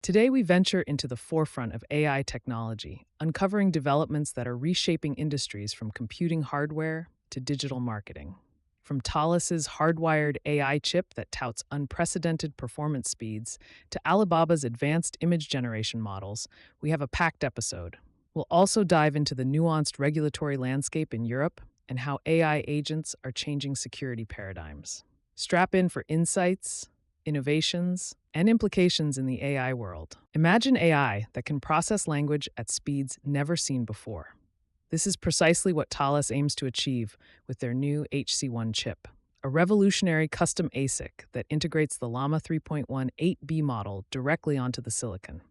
Today, we venture into the forefront of AI technology, uncovering developments that are reshaping industries from computing hardware to digital marketing. From Taalas's hardwired AI chip that touts unprecedented performance speeds to Alibaba's advanced image generation models, we have a packed episode. We'll also dive into the nuanced regulatory landscape in Europe and how AI agents are changing security paradigms. Strap in for insights, innovations, and implications in the AI world. Imagine AI that can process language at speeds never seen before. This is precisely what Taalas aims to achieve with their new HC1 chip, a revolutionary custom ASIC that integrates the Llama 3.1 8B model directly onto the silicon.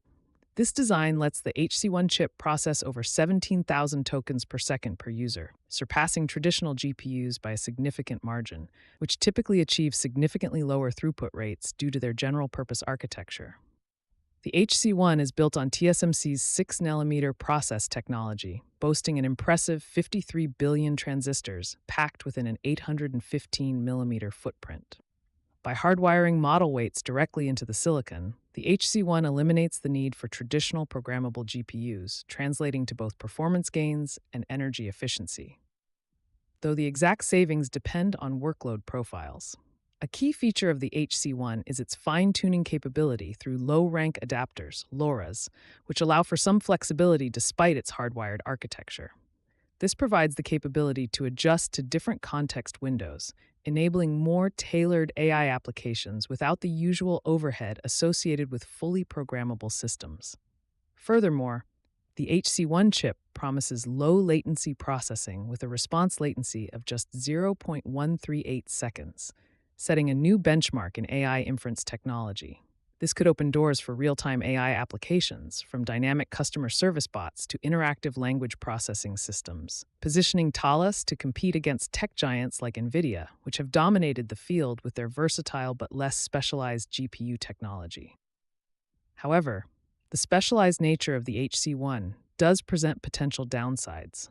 This design lets the HC1 chip process over 17,000 tokens per second per user, surpassing traditional GPUs by a significant margin, which typically achieve significantly lower throughput rates due to their general-purpose architecture. The HC1 is built on TSMC's 6nm process technology, boasting an impressive 53 billion transistors packed within an 815mm footprint. By hardwiring model weights directly into the silicon, the HC1 eliminates the need for traditional programmable GPUs, translating to both performance gains and energy efficiency. Though the exact savings depend on workload profiles. A key feature of the HC1 is its fine-tuning capability through low-rank adapters, LoRa's, which allow for some flexibility despite its hardwired architecture. This provides the capability to adjust to different context windows, enabling more tailored AI applications without the usual overhead associated with fully programmable systems. Furthermore, the HC1 chip promises low-latency processing with a response latency of just 0.138 seconds, setting a new benchmark in AI inference technology. This could open doors for real-time AI applications, from dynamic customer service bots to interactive language processing systems, positioning Taalas to compete against tech giants like NVIDIA, which have dominated the field with their versatile but less specialized GPU technology. However, the specialized nature of the HC1 does present potential downsides.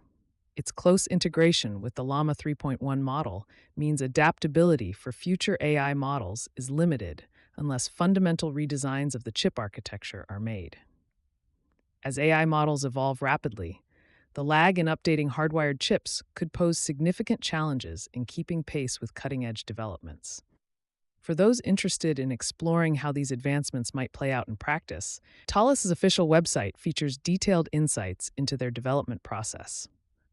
Its close integration with the Llama 3.1 model means adaptability for future AI models is limited unless fundamental redesigns of the chip architecture are made. As AI models evolve rapidly, the lag in updating hardwired chips could pose significant challenges in keeping pace with cutting-edge developments. For those interested in exploring how these advancements might play out in practice, Taalas's official website features detailed insights into their development process.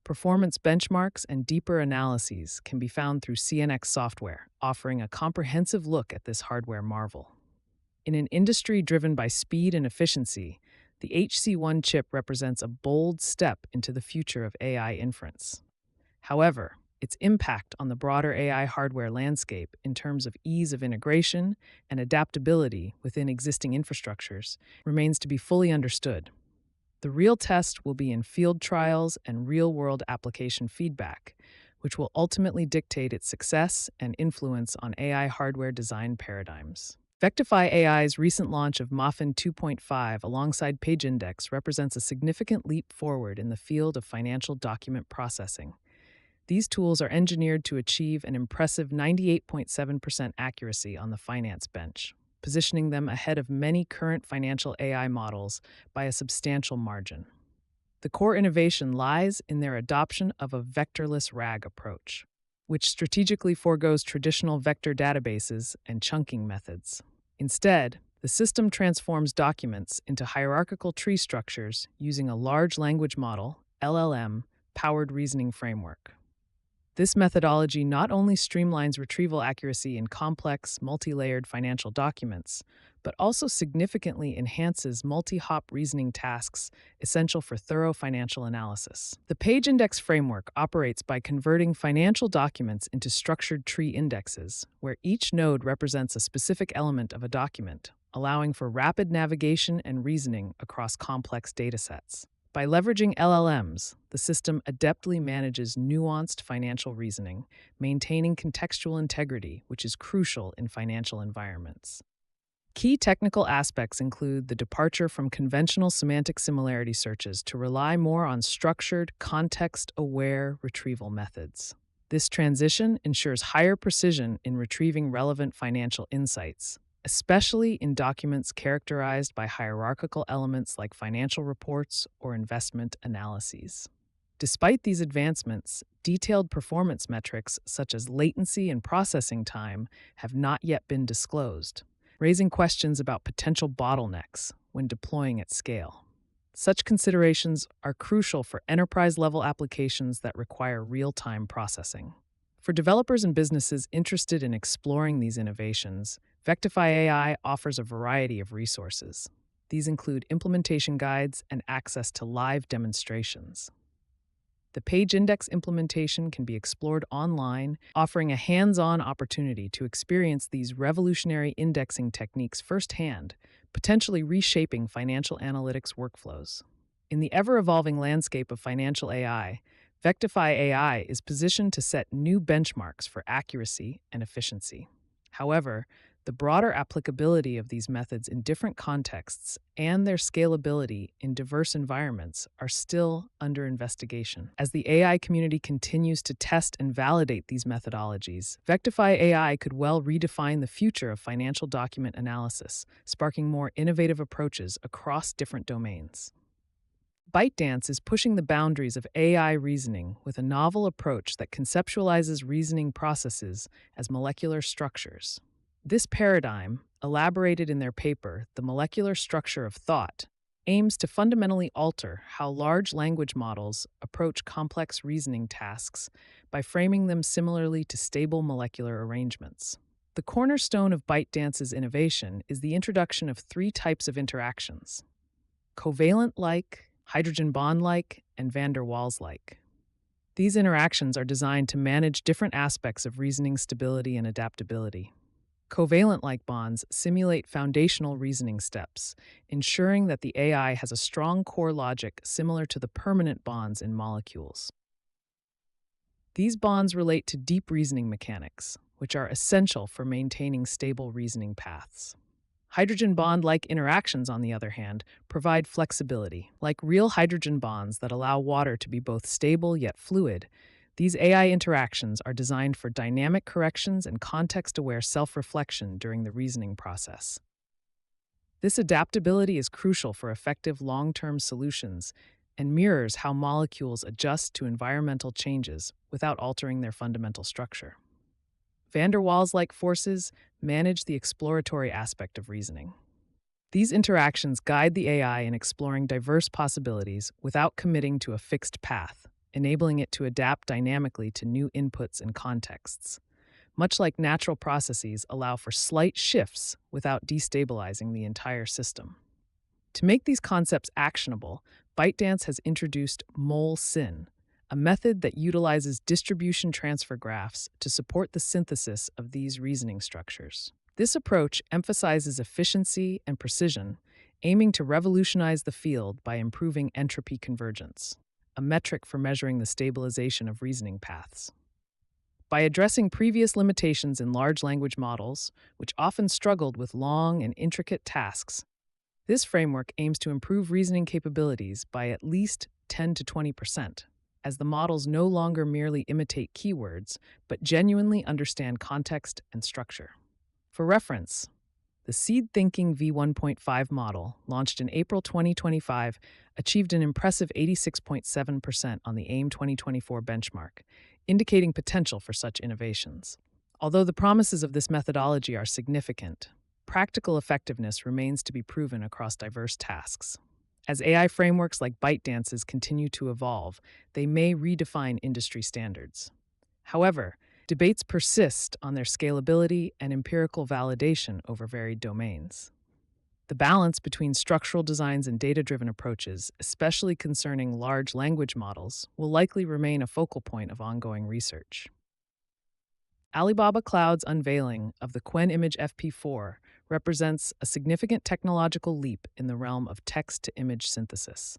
Performance benchmarks and deeper analyses can be found through CNX software, offering a comprehensive look at this hardware marvel. In an industry driven by speed and efficiency, the HC1 chip represents a bold step into the future of AI inference. However, its impact on the broader AI hardware landscape in terms of ease of integration and adaptability within existing infrastructures remains to be fully understood. The real test will be in field trials and real-world application feedback, which will ultimately dictate its success and influence on AI hardware design paradigms. VectifyAI's recent launch of Muffin 2.5 alongside PageIndex represents a significant leap forward in the field of financial document processing. These tools are engineered to achieve an impressive 98.7% accuracy on the finance bench, positioning them ahead of many current financial AI models by a substantial margin. The core innovation lies in their adoption of a vectorless RAG approach, which strategically forgoes traditional vector databases and chunking methods. Instead, the system transforms documents into hierarchical tree structures using a large language model, LLM, powered reasoning framework. This methodology not only streamlines retrieval accuracy in complex, multi-layered financial documents, but also significantly enhances multi-hop reasoning tasks essential for thorough financial analysis. The page index framework operates by converting financial documents into structured tree indexes, where each node represents a specific element of a document, allowing for rapid navigation and reasoning across complex datasets. By leveraging LLMs, the system adeptly manages nuanced financial reasoning, maintaining contextual integrity, which is crucial in financial environments. Key technical aspects include the departure from conventional semantic similarity searches to rely more on structured, context-aware retrieval methods. This transition ensures higher precision in retrieving relevant financial insights, especially in documents characterized by hierarchical elements like financial reports or investment analyses. Despite these advancements, detailed performance metrics such as latency and processing time have not yet been disclosed, raising questions about potential bottlenecks when deploying at scale. Such considerations are crucial for enterprise-level applications that require real-time processing. For developers and businesses interested in exploring these innovations, VectifyAI offers a variety of resources. These include implementation guides and access to live demonstrations. The page index implementation can be explored online, offering a hands-on opportunity to experience these revolutionary indexing techniques firsthand, potentially reshaping financial analytics workflows. In the ever-evolving landscape of financial AI, VectifyAI is positioned to set new benchmarks for accuracy and efficiency. However, the broader applicability of these methods in different contexts and their scalability in diverse environments are still under investigation. As the AI community continues to test and validate these methodologies, VectifyAI could well redefine the future of financial document analysis, sparking more innovative approaches across different domains. ByteDance is pushing the boundaries of AI reasoning with a novel approach that conceptualizes reasoning processes as molecular structures. This paradigm, elaborated in their paper, The Molecular Structure of Thought, aims to fundamentally alter how large language models approach complex reasoning tasks by framing them similarly to stable molecular arrangements. The cornerstone of ByteDance's innovation is the introduction of three types of interactions: covalent-like, hydrogen bond-like, and van der Waals-like. These interactions are designed to manage different aspects of reasoning stability and adaptability. Covalent-like bonds simulate foundational reasoning steps, ensuring that the AI has a strong core logic similar to the permanent bonds in molecules. These bonds relate to deep reasoning mechanics, which are essential for maintaining stable reasoning paths. Hydrogen bond-like interactions, on the other hand, provide flexibility. Like real hydrogen bonds that allow water to be both stable yet fluid, these AI interactions are designed for dynamic corrections and context-aware self-reflection during the reasoning process. This adaptability is crucial for effective long-term solutions and mirrors how molecules adjust to environmental changes without altering their fundamental structure. Van der Waals-like forces manage the exploratory aspect of reasoning. These interactions guide the AI in exploring diverse possibilities without committing to a fixed path, enabling it to adapt dynamically to new inputs and contexts. Much like natural processes allow for slight shifts without destabilizing the entire system. To make these concepts actionable, ByteDance has introduced Mole-Syn, a method that utilizes distribution transfer graphs to support the synthesis of these reasoning structures. This approach emphasizes efficiency and precision, aiming to revolutionize the field by improving entropy convergence, a metric for measuring the stabilization of reasoning paths. By addressing previous limitations in large language models, which often struggled with long and intricate tasks, this framework aims to improve reasoning capabilities by at least 10 to 20%, as the models no longer merely imitate keywords, but genuinely understand context and structure. For reference, the Seed Thinking v1.5 model, launched in April 2025, achieved an impressive 86.7% on the AIM 2024 benchmark, indicating potential for such innovations. Although the promises of this methodology are significant, practical effectiveness remains to be proven across diverse tasks. As AI frameworks like ByteDance's continue to evolve, they may redefine industry standards. However, debates persist on their scalability and empirical validation over varied domains. The balance between structural designs and data-driven approaches, especially concerning large language models, will likely remain a focal point of ongoing research. Alibaba Cloud's unveiling of the Qwen-Image FP4 represents a significant technological leap in the realm of text-to-image synthesis.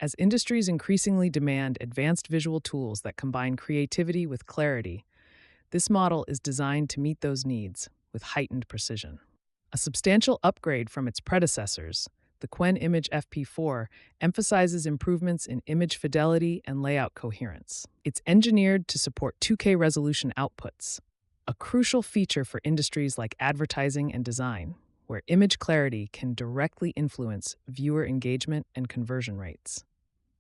As industries increasingly demand advanced visual tools that combine creativity with clarity, this model is designed to meet those needs with heightened precision. A substantial upgrade from its predecessors, the Qwen-Image FP4 emphasizes improvements in image fidelity and layout coherence. It's engineered to support 2K resolution outputs, a crucial feature for industries like advertising and design, where image clarity can directly influence viewer engagement and conversion rates.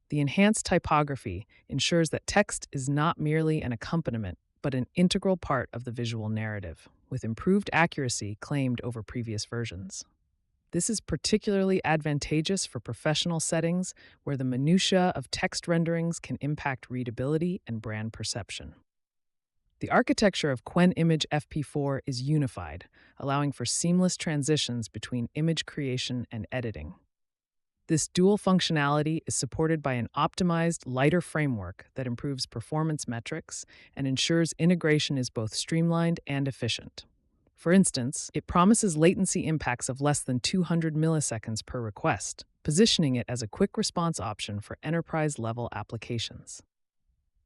The enhanced typography ensures that text is not merely an accompaniment, but an integral part of the visual narrative, with improved accuracy claimed over previous versions. This is particularly advantageous for professional settings where the minutiae of text renderings can impact readability and brand perception. The architecture of Qwen-Image FP4 is unified, allowing for seamless transitions between image creation and editing. This dual functionality is supported by an optimized, lighter framework that improves performance metrics and ensures integration is both streamlined and efficient. For instance, it promises latency impacts of less than 200 milliseconds per request, positioning it as a quick response option for enterprise-level applications.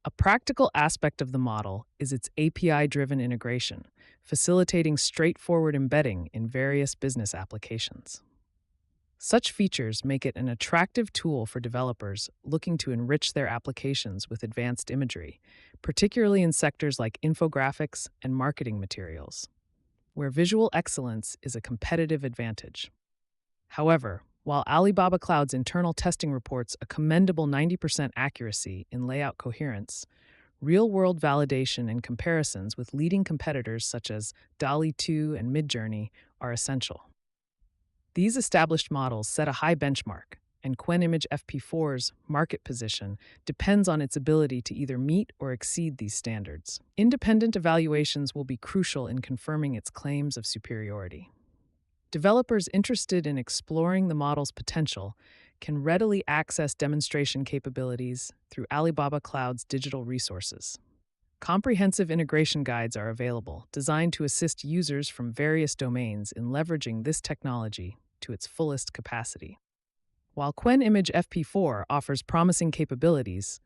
A practical aspect of the model is its API-driven integration, facilitating straightforward embedding in various business applications. Such features make it an attractive tool for developers looking to enrich their applications with advanced imagery, particularly in sectors like infographics and marketing materials, where visual excellence is a competitive advantage. However, while Alibaba Cloud's internal testing reports a commendable 90% accuracy in layout coherence, real-world validation and comparisons with leading competitors such as DALL-E 2 and Midjourney are essential. These established models set a high benchmark, and Qwen-Image FP4's market position depends on its ability to either meet or exceed these standards. Independent evaluations will be crucial in confirming its claims of superiority. Developers interested in exploring the model's potential can readily access demonstration capabilities through Alibaba Cloud's digital resources. Comprehensive integration guides are available, designed to assist users from various domains in leveraging this technology to its fullest capacity. While Qwen-Image FP4 offers promising capabilities,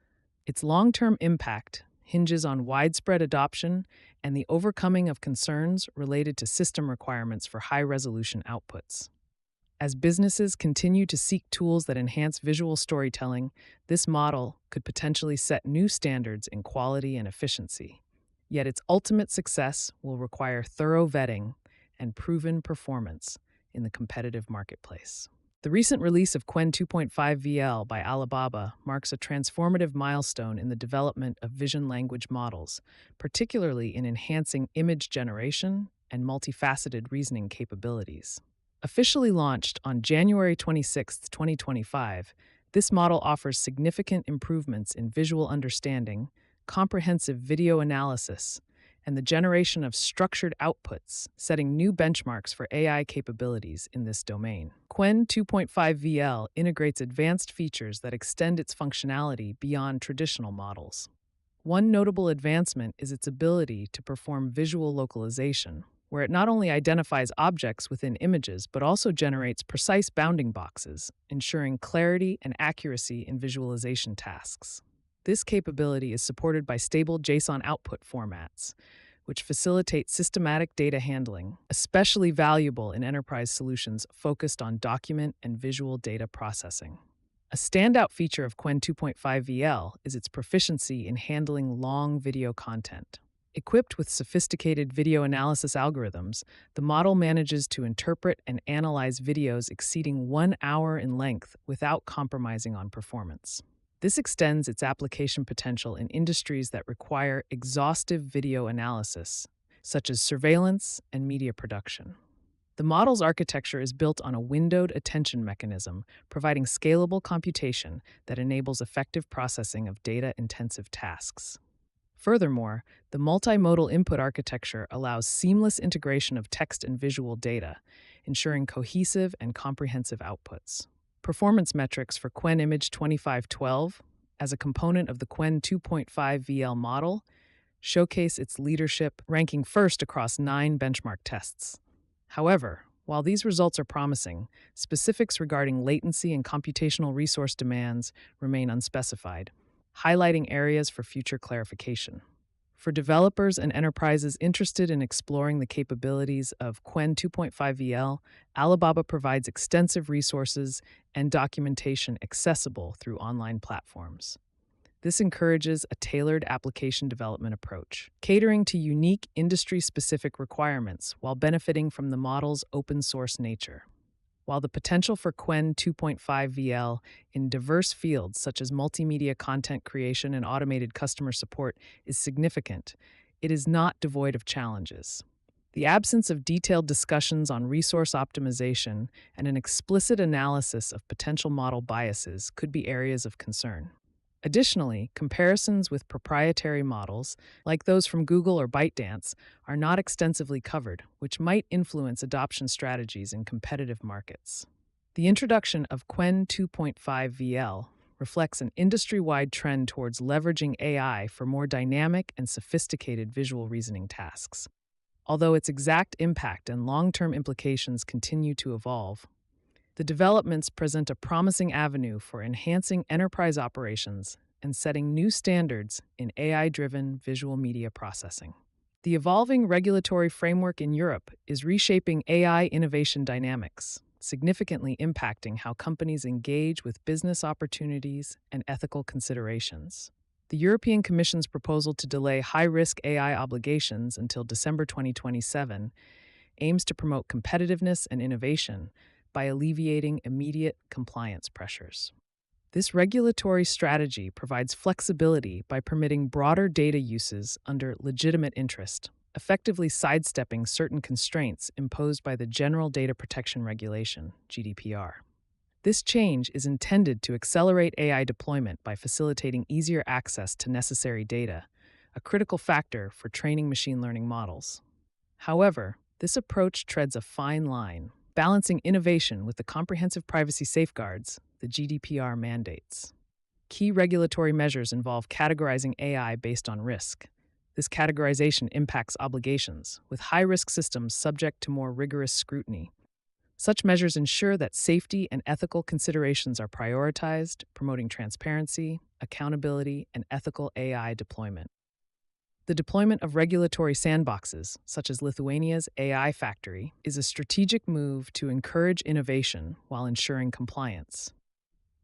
its long-term impact hinges on widespread adoption and the overcoming of concerns related to system requirements for high-resolution outputs. As businesses continue to seek tools that enhance visual storytelling, this model could potentially set new standards in quality and efficiency. Yet its ultimate success will require thorough vetting and proven performance in the competitive marketplace. The recent release of Qwen 2.5 VL by Alibaba marks a transformative milestone in the development of vision language models, particularly in enhancing image generation and multifaceted reasoning capabilities. Officially launched on January 26, 2025, this model offers significant improvements in visual understanding, comprehensive video analysis, and the generation of structured outputs, setting new benchmarks for AI capabilities in this domain. Qwen 2.5 VL integrates advanced features that extend its functionality beyond traditional models. One notable advancement is its ability to perform visual localization, where it not only identifies objects within images but also generates precise bounding boxes, ensuring clarity and accuracy in visualization tasks. This capability is supported by stable JSON output formats, which facilitate systematic data handling, especially valuable in enterprise solutions focused on document and visual data processing. A standout feature of Qwen 2.5 VL is its proficiency in handling long video content. Equipped with sophisticated video analysis algorithms, the model manages to interpret and analyze videos exceeding 1 hour in length without compromising on performance. This extends its application potential in industries that require exhaustive video analysis, such as surveillance and media production. The model's architecture is built on a windowed attention mechanism, providing scalable computation that enables effective processing of data-intensive tasks. Furthermore, the multimodal input architecture allows seamless integration of text and visual data, ensuring cohesive and comprehensive outputs. Performance metrics for Qwen-Image 2512, as a component of the Qwen 2.5 VL model, showcase its leadership, ranking first across 9 benchmark tests. However, while these results are promising, specifics regarding latency and computational resource demands remain unspecified, highlighting areas for future clarification. For developers and enterprises interested in exploring the capabilities of Qwen 2.5 VL, Alibaba provides extensive resources and documentation accessible through online platforms. This encourages a tailored application development approach, catering to unique industry-specific requirements while benefiting from the model's open-source nature. While the potential for Qwen 2.5 VL in diverse fields such as multimedia content creation and automated customer support is significant, it is not devoid of challenges. The absence of detailed discussions on resource optimization and an explicit analysis of potential model biases could be areas of concern. Additionally, comparisons with proprietary models, like those from Google or ByteDance, are not extensively covered, which might influence adoption strategies in competitive markets. The introduction of Qwen 2.5 VL reflects an industry-wide trend towards leveraging AI for more dynamic and sophisticated visual reasoning tasks. Although its exact impact and long-term implications continue to evolve, the developments present a promising avenue for enhancing enterprise operations and setting new standards in AI-driven visual media processing. The evolving regulatory framework in Europe is reshaping AI innovation dynamics, significantly impacting how companies engage with business opportunities and ethical considerations. The European Commission's proposal to delay high-risk AI obligations until December 2027 aims to promote competitiveness and innovation by alleviating immediate compliance pressures. This regulatory strategy provides flexibility by permitting broader data uses under legitimate interest, effectively sidestepping certain constraints imposed by the General Data Protection Regulation, GDPR. This change is intended to accelerate AI deployment by facilitating easier access to necessary data, a critical factor for training machine learning models. However, this approach treads a fine line, balancing innovation with the comprehensive privacy safeguards the GDPR mandates. Key regulatory measures involve categorizing AI based on risk. This categorization impacts obligations, with high-risk systems subject to more rigorous scrutiny. Such measures ensure that safety and ethical considerations are prioritized, promoting transparency, accountability, and ethical AI deployment. The deployment of regulatory sandboxes, such as Lithuania's AI Factory, is a strategic move to encourage innovation while ensuring compliance.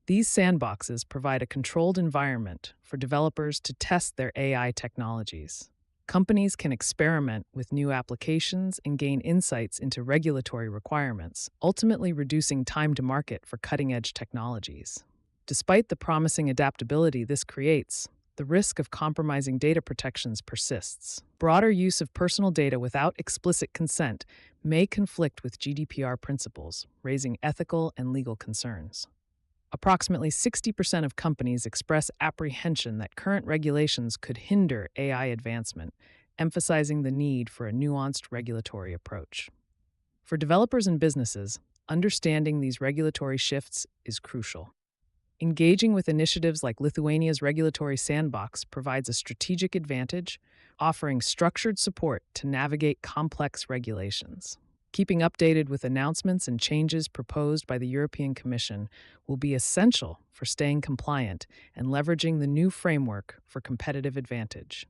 These sandboxes provide a controlled environment for developers to test their AI technologies. Companies can experiment with new applications and gain insights into regulatory requirements, ultimately reducing time to market for cutting-edge technologies. Despite the promising adaptability this creates, the risk of compromising data protections persists. Broader use of personal data without explicit consent may conflict with GDPR principles, raising ethical and legal concerns. Approximately 60% of companies express apprehension that current regulations could hinder AI advancement, emphasizing the need for a nuanced regulatory approach. For developers and businesses, understanding these regulatory shifts is crucial. Engaging with initiatives like Lithuania's regulatory sandbox provides a strategic advantage, offering structured support to navigate complex regulations. Keeping updated with announcements and changes proposed by the European Commission will be essential for staying compliant and leveraging the new framework for competitive advantage.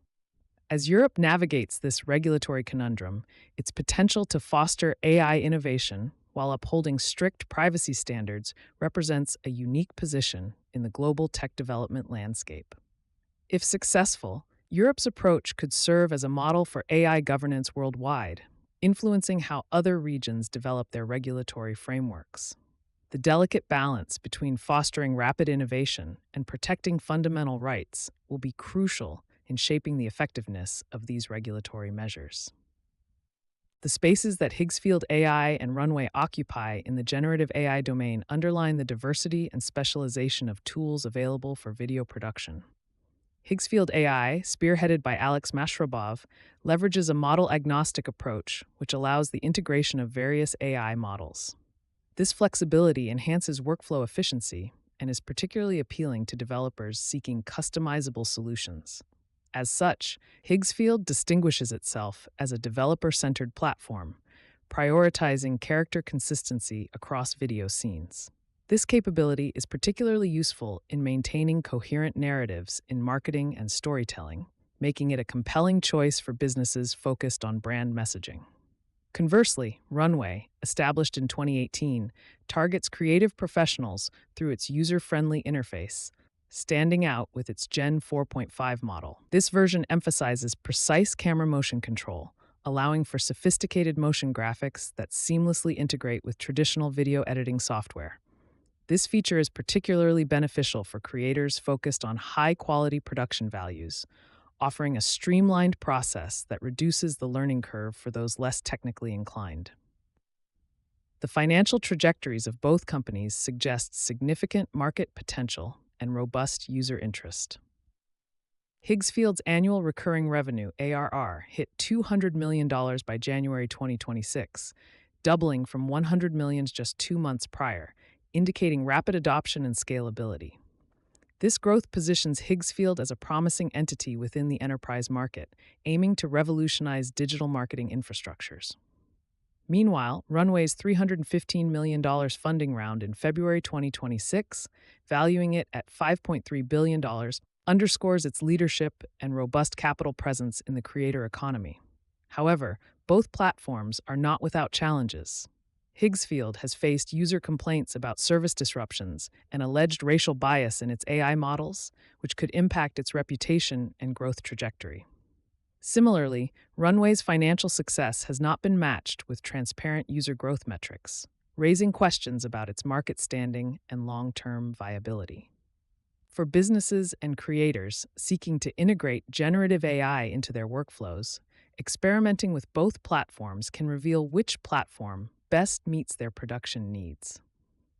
As Europe navigates this regulatory conundrum, its potential to foster AI innovation while upholding strict privacy standards represents a unique position in the global tech development landscape. If successful, Europe's approach could serve as a model for AI governance worldwide, influencing how other regions develop their regulatory frameworks. The delicate balance between fostering rapid innovation and protecting fundamental rights will be crucial in shaping the effectiveness of these regulatory measures. The spaces that Higgsfield AI and Runway occupy in the generative AI domain underline the diversity and specialization of tools available for video production. Higgsfield AI, spearheaded by Alex Mashrabov, leverages a model-agnostic approach, which allows the integration of various AI models. This flexibility enhances workflow efficiency and is particularly appealing to developers seeking customizable solutions. As such, Higgsfield distinguishes itself as a developer-centered platform, prioritizing character consistency across video scenes. This capability is particularly useful in maintaining coherent narratives in marketing and storytelling, making it a compelling choice for businesses focused on brand messaging. Conversely, Runway, established in 2018, targets creative professionals through its user-friendly interface, standing out with its Gen 4.5 model. This version emphasizes precise camera motion control, allowing for sophisticated motion graphics that seamlessly integrate with traditional video editing software. This feature is particularly beneficial for creators focused on high-quality production values, offering a streamlined process that reduces the learning curve for those less technically inclined. The financial trajectories of both companies suggest significant market potential and robust user interest. Higgsfield's annual recurring revenue, ARR, hit $200 million by January 2026, doubling from $100 million just 2 months prior, indicating rapid adoption and scalability. This growth positions Higgsfield as a promising entity within the enterprise market, aiming to revolutionize digital marketing infrastructures. Meanwhile, Runway's $315 million funding round in February 2026, valuing it at $5.3 billion, underscores its leadership and robust capital presence in the creator economy. However, both platforms are not without challenges. Higgsfield has faced user complaints about service disruptions and alleged racial bias in its AI models, which could impact its reputation and growth trajectory. Similarly, Runway's financial success has not been matched with transparent user growth metrics, raising questions about its market standing and long-term viability. For businesses and creators seeking to integrate generative AI into their workflows, experimenting with both platforms can reveal which platform best meets their production needs.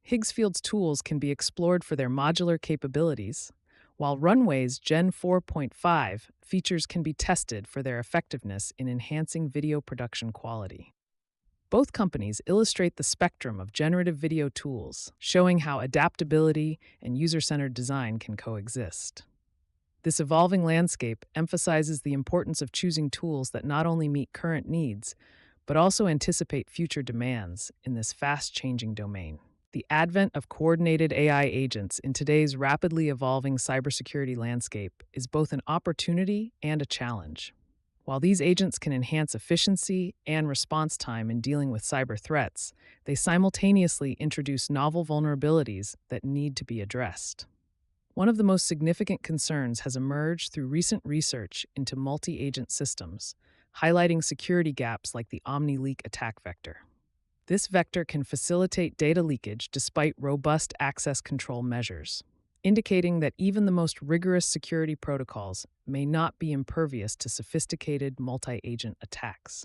Higgsfield's tools can be explored for their modular capabilities, while Runway's Gen 4.5 features can be tested for their effectiveness in enhancing video production quality. Both companies illustrate the spectrum of generative video tools, showing how adaptability and user-centered design can coexist. This evolving landscape emphasizes the importance of choosing tools that not only meet current needs, but also anticipate future demands in this fast-changing domain. The advent of coordinated AI agents in today's rapidly evolving cybersecurity landscape is both an opportunity and a challenge. While these agents can enhance efficiency and response time in dealing with cyber threats, they simultaneously introduce novel vulnerabilities that need to be addressed. One of the most significant concerns has emerged through recent research into multi-agent systems, highlighting security gaps like the OmniLeak attack vector. This vector can facilitate data leakage despite robust access control measures, indicating that even the most rigorous security protocols may not be impervious to sophisticated multi-agent attacks.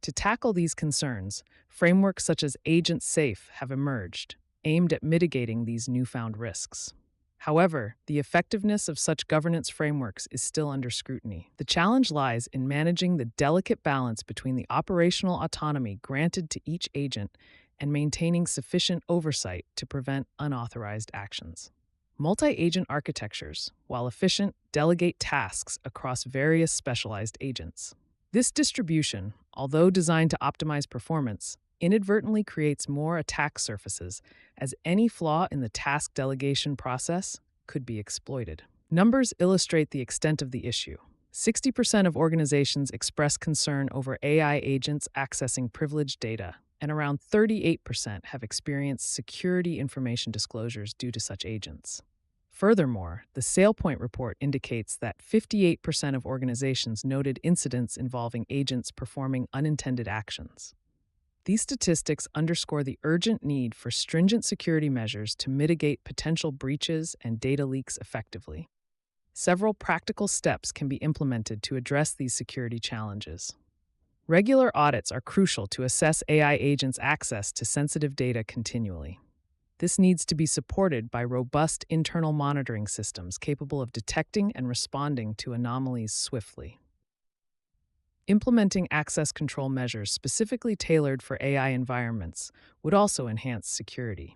To tackle these concerns, frameworks such as Agent Safe have emerged, aimed at mitigating these newfound risks. However, the effectiveness of such governance frameworks is still under scrutiny. The challenge lies in managing the delicate balance between the operational autonomy granted to each agent and maintaining sufficient oversight to prevent unauthorized actions. Multi-agent architectures, while efficient, delegate tasks across various specialized agents. This distribution, although designed to optimize performance, inadvertently creates more attack surfaces, as any flaw in the task delegation process could be exploited. Numbers illustrate the extent of the issue. 60% of organizations express concern over AI agents accessing privileged data, and around 38% have experienced security information disclosures due to such agents. Furthermore, the SailPoint report indicates that 58% of organizations noted incidents involving agents performing unintended actions. These statistics underscore the urgent need for stringent security measures to mitigate potential breaches and data leaks effectively. Several practical steps can be implemented to address these security challenges. Regular audits are crucial to assess AI agents' access to sensitive data continually. This needs to be supported by robust internal monitoring systems capable of detecting and responding to anomalies swiftly. Implementing access control measures specifically tailored for AI environments would also enhance security.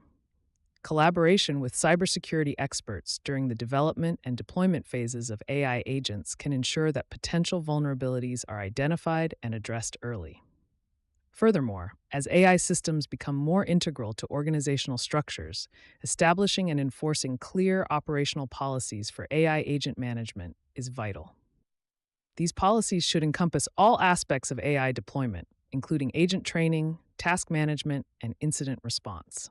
Collaboration with cybersecurity experts during the development and deployment phases of AI agents can ensure that potential vulnerabilities are identified and addressed early. Furthermore, as AI systems become more integral to organizational structures, establishing and enforcing clear operational policies for AI agent management is vital. These policies should encompass all aspects of AI deployment, including agent training, task management, and incident response.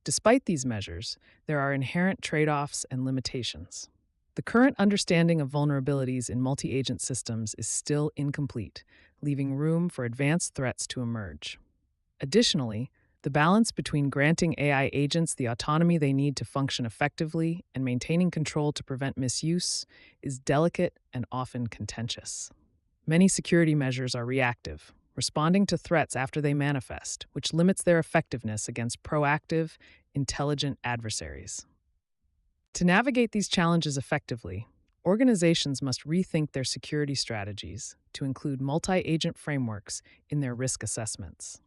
Despite these measures, there are inherent trade-offs and limitations. The current understanding of vulnerabilities in multi-agent systems is still incomplete, leaving room for advanced threats to emerge. Additionally, the balance between granting AI agents the autonomy they need to function effectively and maintaining control to prevent misuse is delicate and often contentious. Many security measures are reactive, responding to threats after they manifest, which limits their effectiveness against proactive, intelligent adversaries. To navigate these challenges effectively, organizations must rethink their security strategies to include multi-agent frameworks in their risk assessments.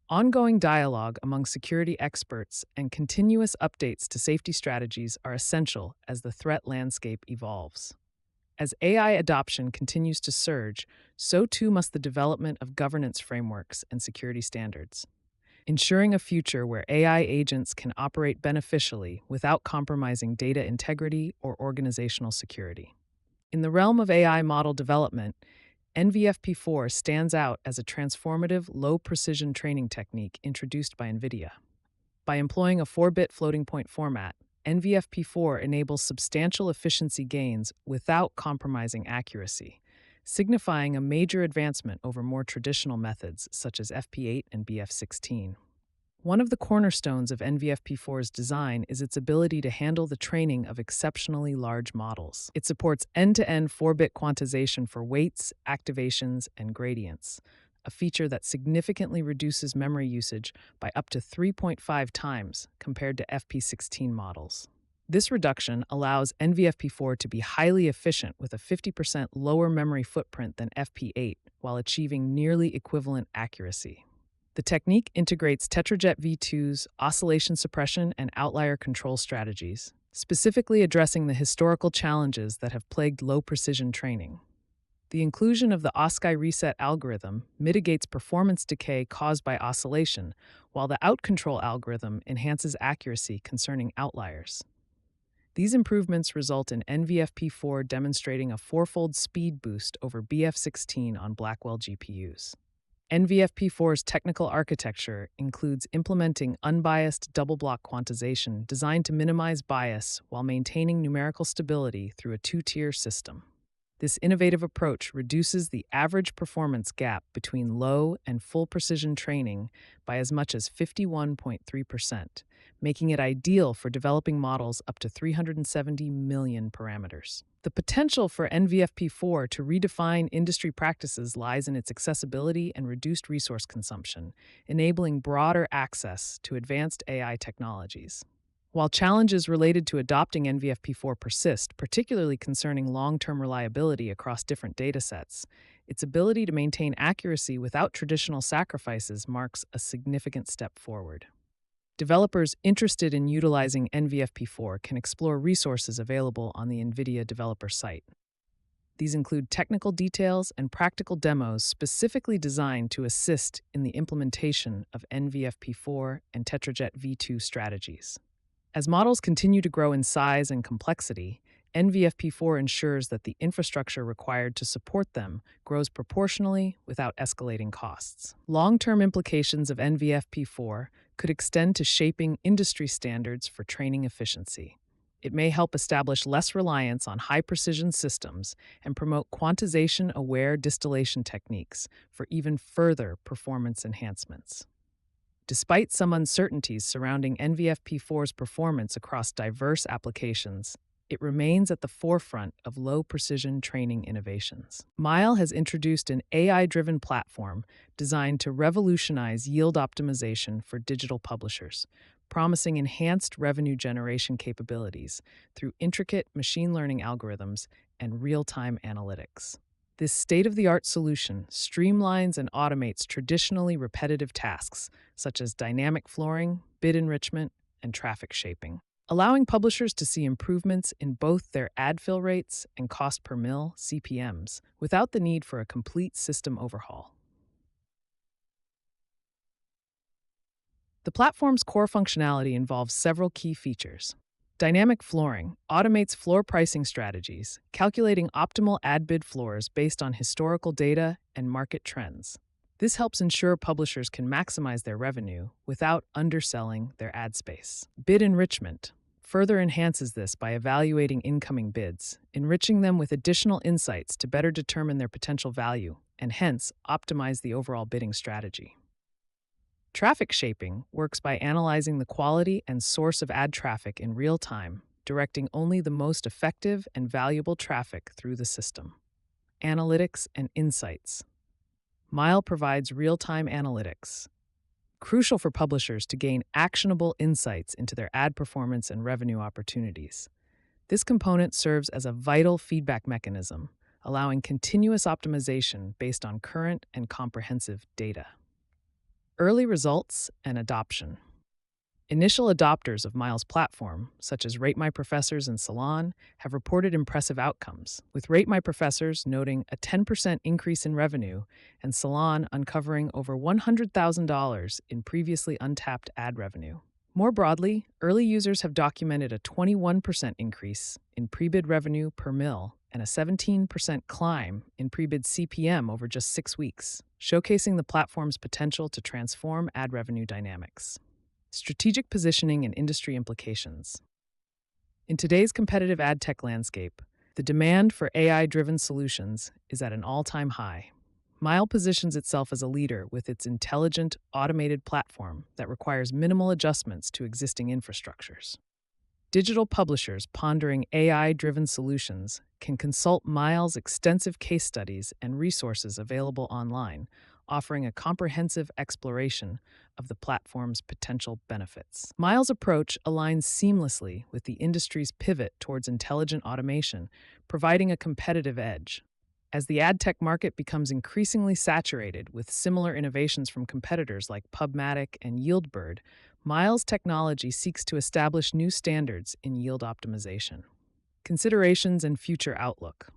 Ongoing dialogue among security experts and continuous updates to safety strategies are essential as the threat landscape evolves. As AI adoption continues to surge, so too must the development of governance frameworks and security standards, ensuring a future where AI agents can operate beneficially without compromising data integrity or organizational security. In the realm of AI model development, NVFP4 stands out as a transformative, low-precision training technique introduced by NVIDIA. By employing a 4-bit floating-point format, NVFP4 enables substantial efficiency gains without compromising accuracy, signifying a major advancement over more traditional methods such as FP8 and BF16. One of the cornerstones of NVFP4's design is its ability to handle the training of exceptionally large models. It supports end-to-end 4-bit quantization for weights, activations, and gradients, a feature that significantly reduces memory usage by up to 3.5 times compared to FP16 models. This reduction allows NVFP4 to be highly efficient with a 50% lower memory footprint than FP8 while achieving nearly equivalent accuracy. The technique integrates Tetrajet V2's oscillation suppression and outlier control strategies, specifically addressing the historical challenges that have plagued low-precision training. The inclusion of the OSCI reset algorithm mitigates performance decay caused by oscillation, while the out-control algorithm enhances accuracy concerning outliers. These improvements result in NVFP4 demonstrating a 4-fold speed boost over BF16 on Blackwell GPUs. NVFP4's technical architecture includes implementing unbiased double-block quantization designed to minimize bias while maintaining numerical stability through a 2-tier system. This innovative approach reduces the average performance gap between low and full precision training by as much as 51.3%, making it ideal for developing models up to 370 million parameters. The potential for NVFP4 to redefine industry practices lies in its accessibility and reduced resource consumption, enabling broader access to advanced AI technologies. While challenges related to adopting NVFP4 persist, particularly concerning long-term reliability across different datasets, its ability to maintain accuracy without traditional sacrifices marks a significant step forward. Developers interested in utilizing NVFP4 can explore resources available on the NVIDIA developer site. These include technical details and practical demos specifically designed to assist in the implementation of NVFP4 and Tetrajet V2 strategies. As models continue to grow in size and complexity, NVFP4 ensures that the infrastructure required to support them grows proportionally without escalating costs. Long-term implications of NVFP4 could extend to shaping industry standards for training efficiency. It may help establish less reliance on high-precision systems and promote quantization-aware distillation techniques for even further performance enhancements. Despite some uncertainties surrounding NVFP4's performance across diverse applications, it remains at the forefront of low-precision training innovations. Mile has introduced an AI-driven platform designed to revolutionize yield optimization for digital publishers, promising enhanced revenue generation capabilities through intricate machine learning algorithms and real-time analytics. This state-of-the-art solution streamlines and automates traditionally repetitive tasks, such as dynamic flooring, bid enrichment, and traffic shaping, allowing publishers to see improvements in both their ad fill rates and cost per mil (CPMs) without the need for a complete system overhaul. The platform's core functionality involves several key features. Dynamic flooring automates floor pricing strategies, calculating optimal ad bid floors based on historical data and market trends. This helps ensure publishers can maximize their revenue without underselling their ad space. Bid enrichment further enhances this by evaluating incoming bids, enriching them with additional insights to better determine their potential value and hence optimize the overall bidding strategy. Traffic shaping works by analyzing the quality and source of ad traffic in real time, directing only the most effective and valuable traffic through the system. Analytics and insights. Mile provides real-time analytics, crucial for publishers to gain actionable insights into their ad performance and revenue opportunities. This component serves as a vital feedback mechanism, allowing continuous optimization based on current and comprehensive data. Early results and adoption. Initial adopters of Mile's platform, such as Rate My Professors and Salon, have reported impressive outcomes, with Rate My Professors noting a 10% increase in revenue and Salon uncovering over $100,000 in previously untapped ad revenue. More broadly, early users have documented a 21% increase in pre-bid revenue per mil and a 17% climb in pre-bid CPM over just 6 weeks, showcasing the platform's potential to transform ad revenue dynamics. Strategic positioning and industry implications. In today's competitive ad tech landscape, the demand for AI-driven solutions is at an all-time high. Mile positions itself as a leader with its intelligent, automated platform that requires minimal adjustments to existing infrastructures. Digital publishers pondering AI-driven solutions can consult Mile's extensive case studies and resources available online, offering a comprehensive exploration of the platform's potential benefits. Mile's approach aligns seamlessly with the industry's pivot towards intelligent automation, providing a competitive edge. As the ad tech market becomes increasingly saturated with similar innovations from competitors like PubMatic and YieldBird, Mile's technology seeks to establish new standards in yield optimization. Considerations and future outlook.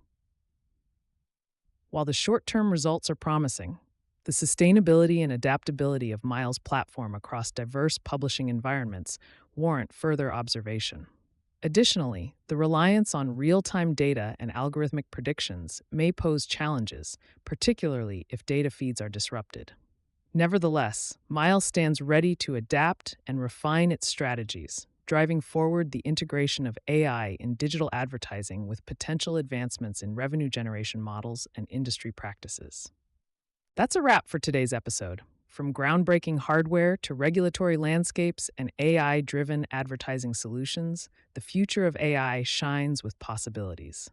While the short-term results are promising, the sustainability and adaptability of Mile's platform across diverse publishing environments warrant further observation. Additionally, the reliance on real-time data and algorithmic predictions may pose challenges, particularly if data feeds are disrupted. Nevertheless, Mile stands ready to adapt and refine its strategies, driving forward the integration of AI in digital advertising with potential advancements in revenue generation models and industry practices. That's a wrap for today's episode. From groundbreaking hardware to regulatory landscapes and AI-driven advertising solutions, the future of AI shines with possibilities.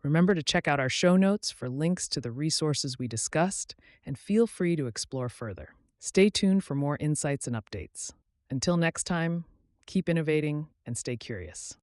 Remember to check out our show notes for links to the resources we discussed, and feel free to explore further. Stay tuned for more insights and updates. Until next time, keep innovating and stay curious.